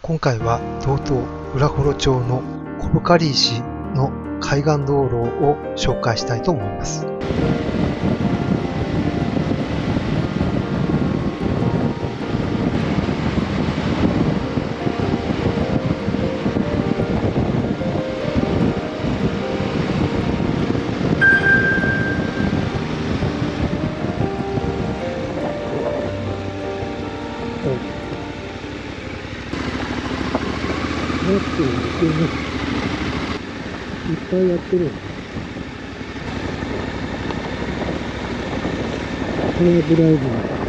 今回は道東浦幌町の小深石の海岸道路を紹介したいと思います。やってるんですよね。いっぱいやってる。これがブライブになってる。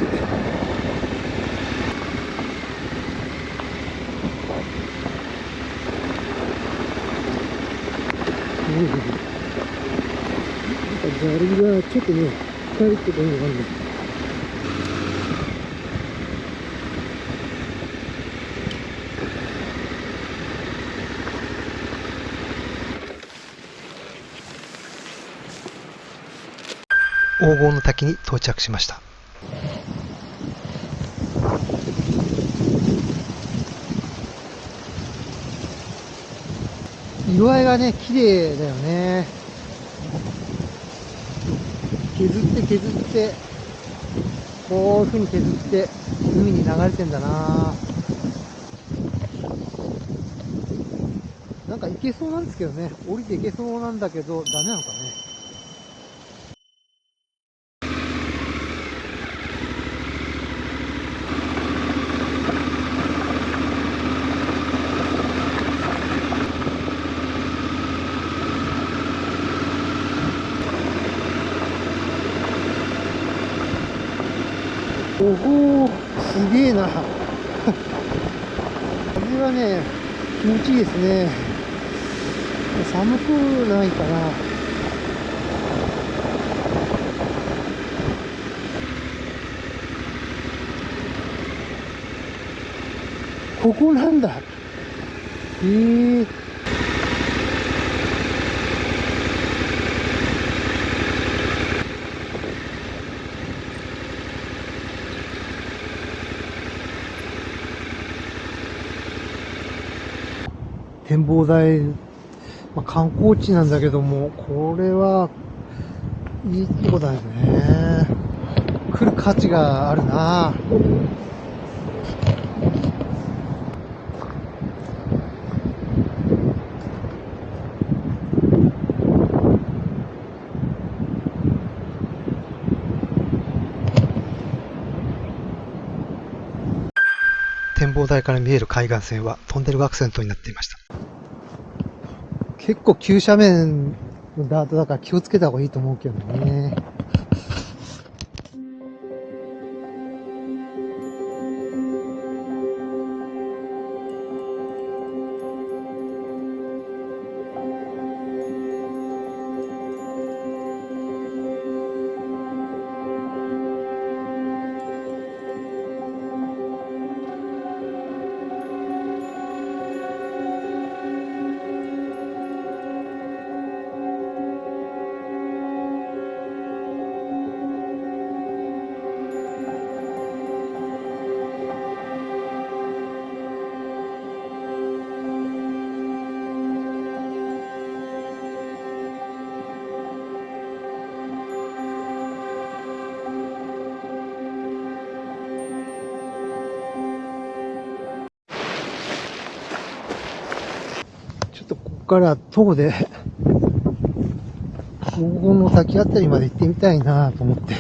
砂利がちょっとね、深いところがあるんです。黄金の滝に到着しました。色合いがね、綺麗だよね。削って、こういう風に削って海に流れてんだな。なんか行けそうなんですけどね。降りて行けそうなんだけど、ダメなのかね。おお、すげえな。風はね、気持ちいいですね。寒くないかな。ここなんだ。へえ。展望台、観光地なんだけども、これはいいとこだよね。来る価値があるな。展望台から見える海岸線はトンネルがアクセントになっていました。結構急斜面のダートだから気をつけた方がいいと思うけどね。ちょっとここから徒歩で黄金の滝あたりまで行ってみたいなと思って。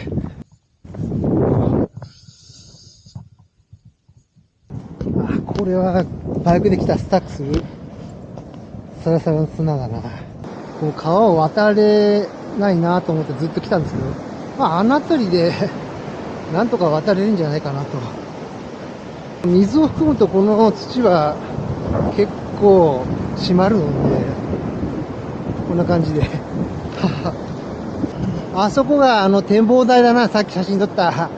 これはバイクで来たスタックするサラサラの砂だな。この川を渡れないなと思ってずっと来たんですけど、あの辺りでなんとか渡れるんじゃないかなと。水を含むとこの土は結構締まるので、こんな感じで。あそこが展望台だな、さっき写真撮った。か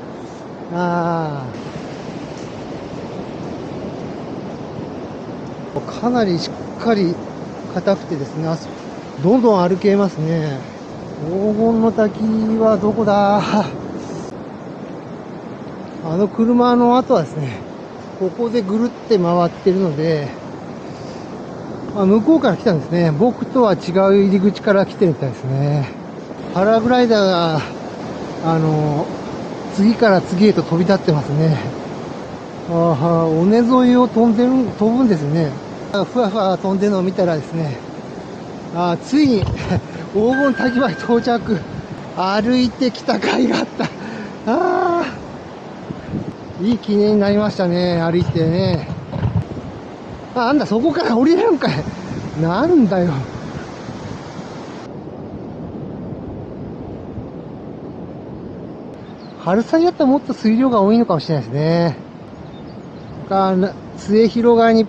なりしっかり硬くてですね、どんどん歩けますね。黄金の滝はどこだ。あの車の後はですね、ここでぐるって回ってるので、向こうから来たんですね。僕とは違う入り口から来てるみたいですね。パラグライダーが、次から次へと飛び立ってますね。尾根沿いを飛ぶんですね。ふわふわ飛んでるのを見たらですね、ついに黄金滝まで到着。歩いてきた甲斐があった。いい記念になりましたね、歩いてね。なんだ、そこから降りれるんかい。なんだよ。春先だったらもっと水量が多いのかもしれないですね。末広側に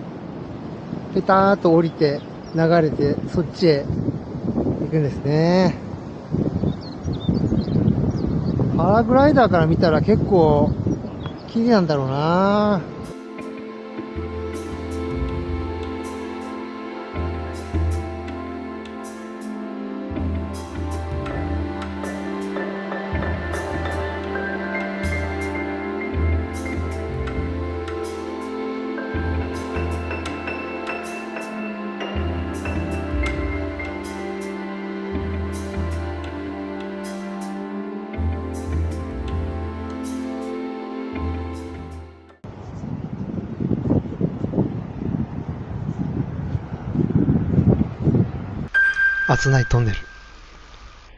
ペターっと降りて、流れて、そっちへ行くんですね。パラグライダーから見たら結構、綺麗なんだろうな。厚内トンネル。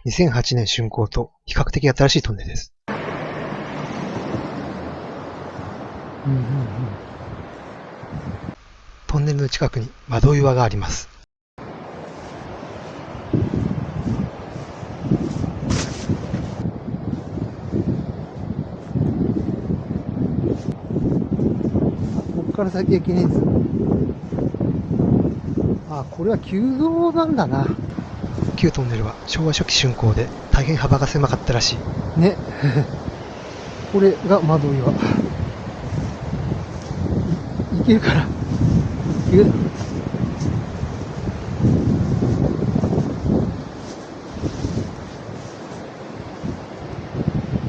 2008年竣工と比較的新しいトンネルです。トンネルの近くに窓岩があります。ここから先駅ね。これは旧道なんだな。旧トンネルは昭和初期竣工で大変幅が狭かったらしい。ね。これが窓岩。いけるから。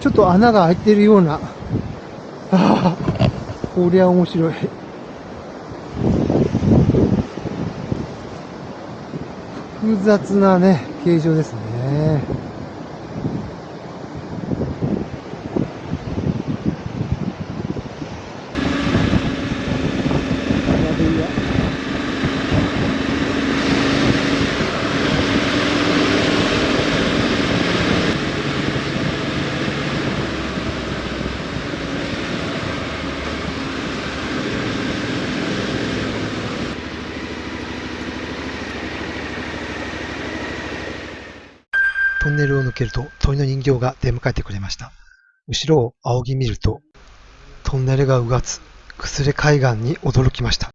ちょっと穴が開いてるような。こりゃ面白い。複雑なね、形状ですね。トンネルを抜けると鳥の人形が出迎えてくれました。後ろを仰ぎ見るとトンネルがうがつ、くすれ海岸に驚きました。